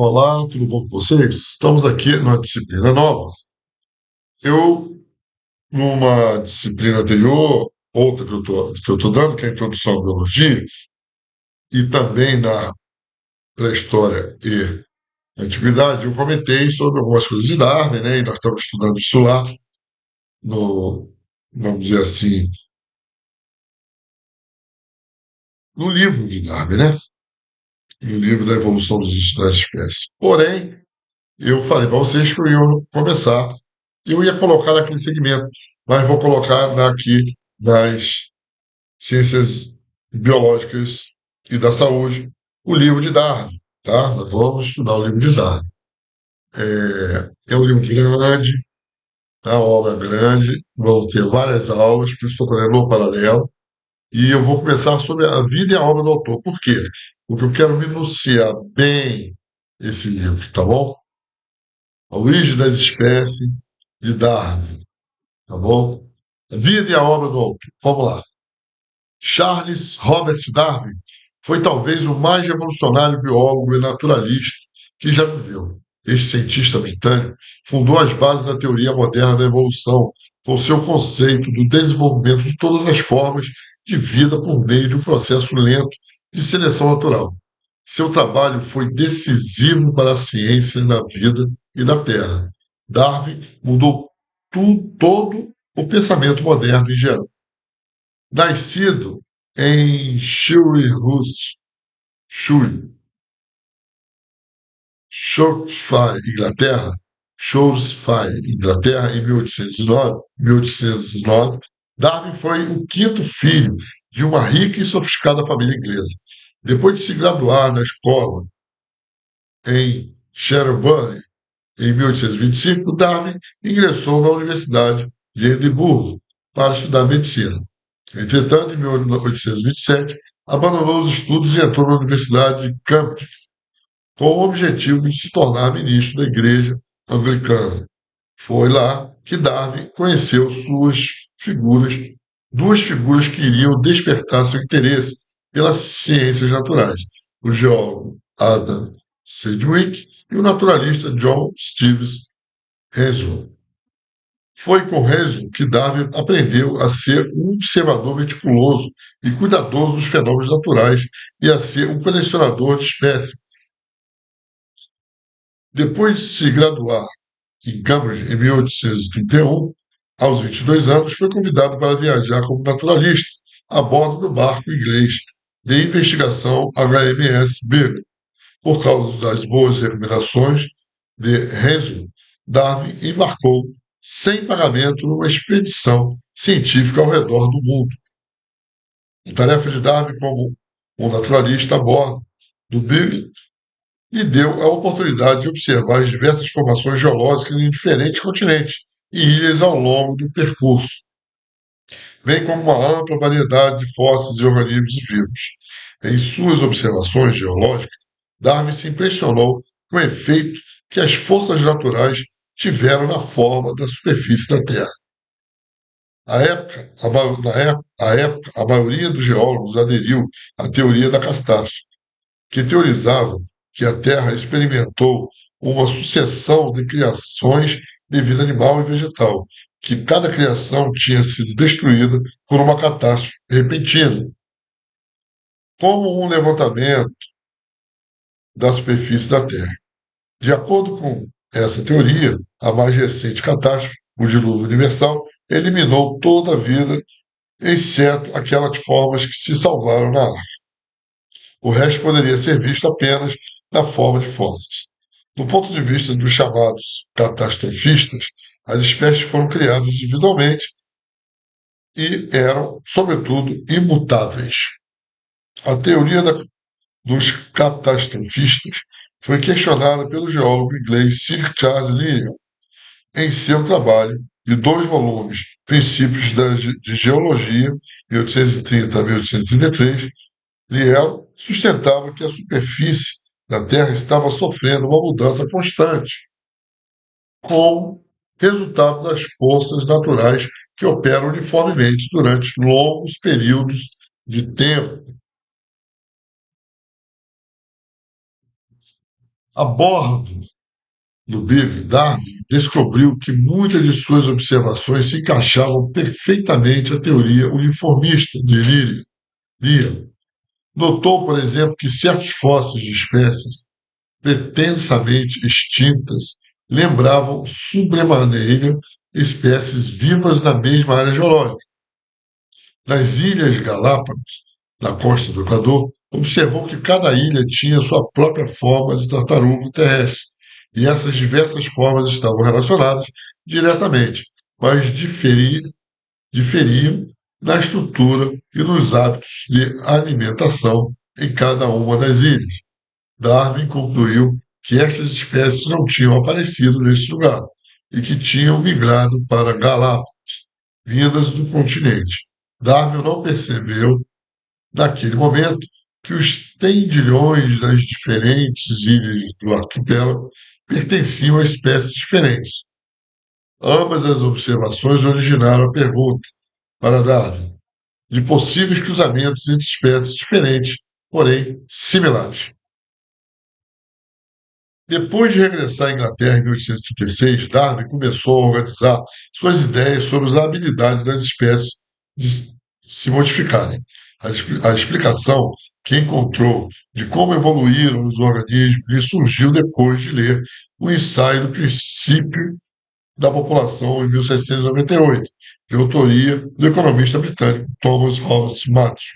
Olá, tudo bom com vocês? Estamos aqui numa disciplina nova. Eu, numa disciplina anterior, outra que eu tô dando, que é a Introdução à Biologia, e também na Pré-História e Antiguidade, eu comentei sobre algumas coisas de Darwin, né? E nós estamos estudando isso lá, no, vamos dizer assim, no livro de Darwin, né? No livro da Evolução das Espécies. Porém, eu falei para vocês que eu ia começar. Eu ia colocar naquele segmento, mas vou colocar aqui nas ciências biológicas e da saúde, o livro de Darwin, tá? Nós vamos estudar o livro de Darwin. É um livro grande, é uma obra grande, vão ter várias aulas, por isso estou fazendo no paralelo, e eu vou começar sobre a vida e a obra do autor. Por quê? Porque eu quero minuciar bem esse livro, tá bom? A origem das espécies de Darwin, tá bom? A vida e a obra do autor. Vamos lá. Charles Robert Darwin foi talvez o mais revolucionário biólogo e naturalista que já viveu. Este cientista britânico fundou as bases da teoria moderna da evolução, com seu conceito do desenvolvimento de todas as formas de vida por meio de um processo lento de seleção natural. Seu trabalho foi decisivo para a ciência da vida e da Terra. Darwin mudou todo o pensamento moderno em geral. Nascido em Shropshire, Inglaterra, em 1809, Darwin foi o quinto filho de uma rica e sofisticada família inglesa. Depois de se graduar na escola em Shrewsbury, em 1825, Darwin ingressou na Universidade de Edimburgo para estudar medicina. Entretanto, em 1827, abandonou os estudos e entrou na Universidade de Cambridge, com o objetivo de se tornar ministro da Igreja Anglicana. Foi lá que Darwin conheceu duas figuras que iriam despertar seu interesse pelas ciências naturais: o geólogo Adam Sedgwick e o naturalista John Stevens Henslow. Foi com Henslow que Darwin aprendeu a ser um observador meticuloso e cuidadoso dos fenômenos naturais e a ser um colecionador de espécies. Depois de se graduar em Cambridge em 1831, aos 22 anos, foi convidado para viajar como naturalista a bordo do barco inglês de investigação HMS Beagle. Por causa das boas recomendações de Henslow, Darwin embarcou sem pagamento numa expedição científica ao redor do mundo. A tarefa de Darwin como um naturalista a bordo do Beagle lhe deu a oportunidade de observar as diversas formações geológicas em diferentes continentes e ilhas ao longo do percurso, bem como uma ampla variedade de fósseis e organismos vivos. Em suas observações geológicas, Darwin se impressionou com o efeito que as forças naturais tiveram na forma da superfície da Terra. Na época, a maioria dos geólogos aderiu à teoria da catástrofe, que teorizava que a Terra experimentou uma sucessão de criações de vida animal e vegetal, que cada criação tinha sido destruída por uma catástrofe repentina, como um levantamento da superfície da Terra. De acordo com essa teoria, a mais recente catástrofe, o dilúvio universal, eliminou toda a vida, exceto aquelas formas que se salvaram na Arca. O resto poderia ser visto apenas na forma de fósseis. Do ponto de vista dos chamados catastrofistas, as espécies foram criadas individualmente e eram, sobretudo, imutáveis. A teoria dos catastrofistas foi questionada pelo geólogo inglês Sir Charles Lyell em seu trabalho de 2 volumes, Princípios de Geologia, 1830 a 1833. Lyell sustentava que a superfície da Terra estava sofrendo uma mudança constante, como resultado das forças naturais que operam uniformemente durante longos períodos de tempo. A bordo do Big, Darwin descobriu que muitas de suas observações se encaixavam perfeitamente à teoria uniformista de Lyell. Notou, por exemplo, que certos fósseis de espécies pretensamente extintas lembravam sobremaneira espécies vivas na mesma área geológica. Nas Ilhas Galápagos, na costa do Equador, observou que cada ilha tinha sua própria forma de tartaruga terrestre, e essas diversas formas estavam relacionadas diretamente, mas diferiam na estrutura e nos hábitos de alimentação em cada uma das ilhas. Darwin concluiu que estas espécies não tinham aparecido nesse lugar e que tinham migrado para Galápagos, vindas do continente. Darwin não percebeu, naquele momento, que os tendilhões das diferentes ilhas do arquipélago pertenciam a espécies diferentes. Ambas as observações originaram a pergunta para Darwin de possíveis cruzamentos entre espécies diferentes, porém similares. Depois de regressar à Inglaterra em 1836, Darwin começou a organizar suas ideias sobre a habilidade das espécies de se modificarem. A explicação que encontrou de como evoluíram os organismos lhe surgiu depois de ler o ensaio do princípio da população em 1798, de autoria do economista britânico Thomas Hobbes Matthews,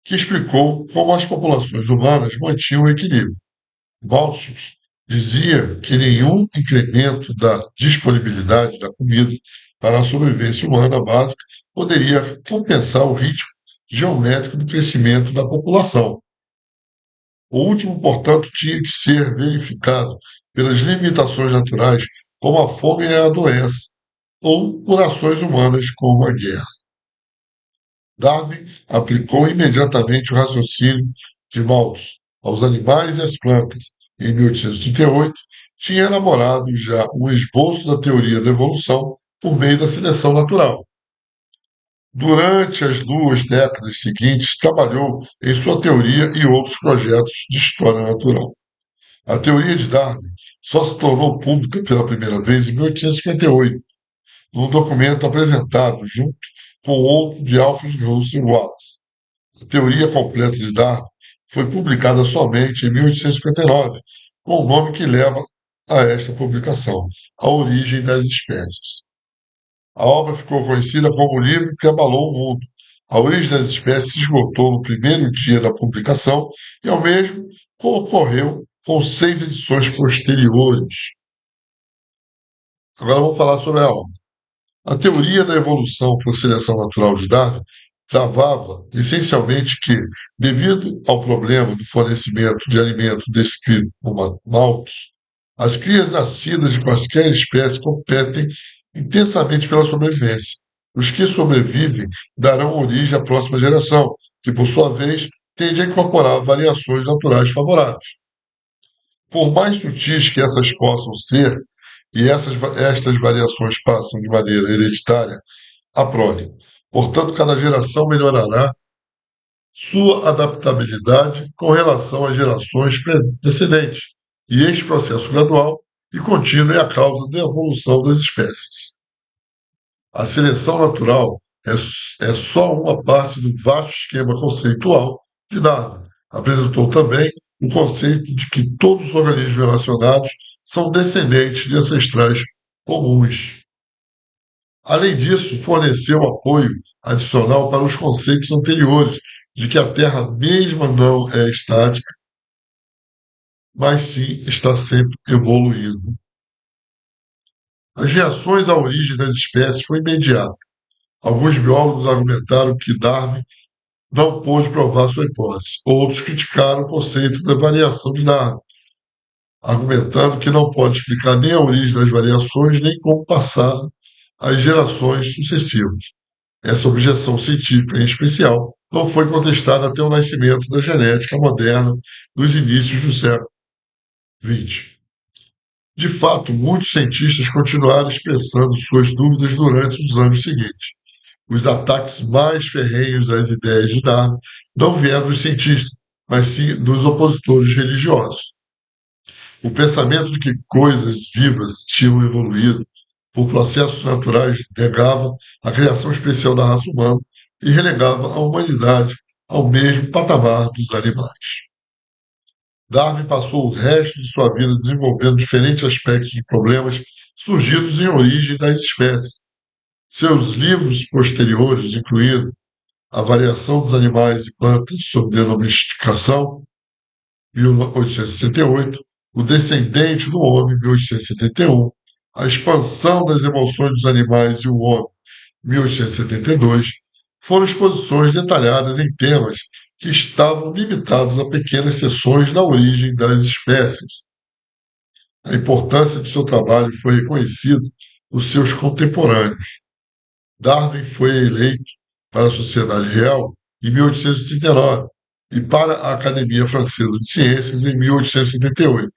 que explicou como as populações humanas mantinham o equilíbrio. Malthus dizia que nenhum incremento da disponibilidade da comida para a sobrevivência humana básica poderia compensar o ritmo geométrico do crescimento da população. O último, portanto, tinha que ser verificado pelas limitações naturais, como a fome e a doença, ou por ações humanas, como a guerra. Darwin aplicou imediatamente o raciocínio de Malthus aos animais e às plantas. Em 1838, tinha elaborado já um esboço da teoria da evolução por meio da seleção natural. Durante as 2 décadas seguintes, trabalhou em sua teoria e outros projetos de história natural. A teoria de Darwin só se tornou pública pela primeira vez em 1858, num documento apresentado junto com outro de Alfred Russel Wallace. A teoria completa de Darwin foi publicada somente em 1859, com o nome que leva a esta publicação, A Origem das Espécies. A obra ficou conhecida como o livro que abalou o mundo. A Origem das Espécies se esgotou no primeiro dia da publicação e, ao mesmo, ocorreu com 6 edições posteriores. Agora vamos falar sobre a obra. A teoria da evolução por seleção natural de Darwin travava essencialmente que, devido ao problema do fornecimento de alimento descrito por Malthus, as crias nascidas de quaisquer espécie competem intensamente pela sobrevivência. Os que sobrevivem darão origem à próxima geração, que, por sua vez, tende a incorporar variações naturais favoráveis. Por mais sutis que essas possam ser, e estas variações passam de maneira hereditária à prole. Portanto, cada geração melhorará sua adaptabilidade com relação às gerações precedentes, e este processo gradual e contínuo é a causa da evolução das espécies. A seleção natural é só uma parte do vasto esquema conceitual de Darwin. Apresentou também o conceito de que todos os organismos relacionados são descendentes de ancestrais comuns. Além disso, forneceu apoio adicional para os conceitos anteriores de que a Terra mesma não é estática, mas sim está sempre evoluindo. As reações à origem das espécies foram imediatas. Alguns biólogos argumentaram que Darwin não pôde provar sua hipótese. Outros criticaram o conceito da variação de Darwin, argumentando que não pode explicar nem a origem das variações, nem como passar às gerações sucessivas. Essa objeção científica, em especial, não foi contestada até o nascimento da genética moderna nos inícios do século XX. De fato, muitos cientistas continuaram expressando suas dúvidas durante os anos seguintes. Os ataques mais ferrenhos às ideias de Darwin não vieram dos cientistas, mas sim dos opositores religiosos. O pensamento de que coisas vivas tinham evoluído por processos naturais negava a criação especial da raça humana e relegava a humanidade ao mesmo patamar dos animais. Darwin passou o resto de sua vida desenvolvendo diferentes aspectos de problemas surgidos em origem das espécies. Seus livros posteriores incluíram A Variação dos Animais e Plantas sob Domesticação, 1868, O Descendente do Homem, 1871, A Expansão das Emoções dos Animais e o Homem, 1872, foram exposições detalhadas em temas que estavam limitados a pequenas seções da origem das espécies. A importância de seu trabalho foi reconhecida por seus contemporâneos. Darwin foi eleito para a Sociedade Real em 1839 e para a Academia Francesa de Ciências em 1878.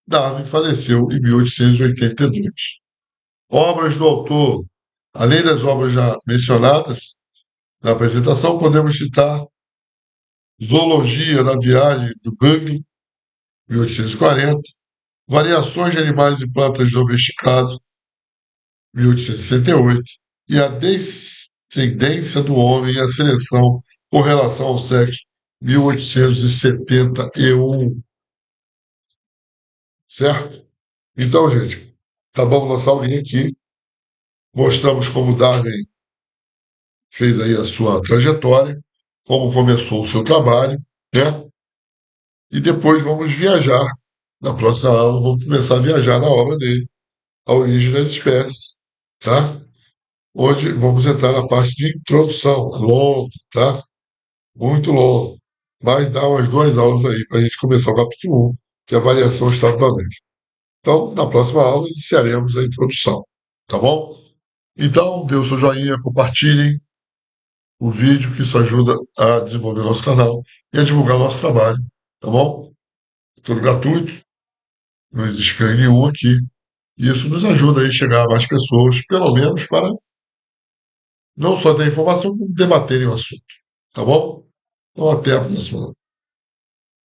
Darwin faleceu em 1882. Obras do autor. Além das obras já mencionadas na apresentação, podemos citar Zoologia da Viagem do Bugler, 1840, Variações de Animais e Plantas Domesticados, 1868, e A Descendência do Homem e a Seleção com Relação ao Sexo, 1871. Certo? Então, gente, acabamos nossa aulinha aqui. Mostramos como Darwin fez aí a sua trajetória, como começou o seu trabalho, né? E depois vamos viajar. Na próxima aula, vamos começar a viajar na obra dele, A Origem das Espécies, tá? Hoje vamos entrar na parte de introdução, longo, tá? Muito longo. Mas dá umas 2 aulas aí para a gente começar o capítulo 1, que é a variação estado-valente. Então, na próxima aula, iniciaremos a introdução, tá bom? Então, dê o seu joinha, compartilhem o vídeo, que isso ajuda a desenvolver nosso canal e a divulgar nosso trabalho, tá bom? É tudo gratuito, não existe ganho nenhum aqui. E isso nos ajuda aí a chegar a mais pessoas, pelo menos para não só ter informação, como debaterem o assunto, tá bom? Então, até a próxima.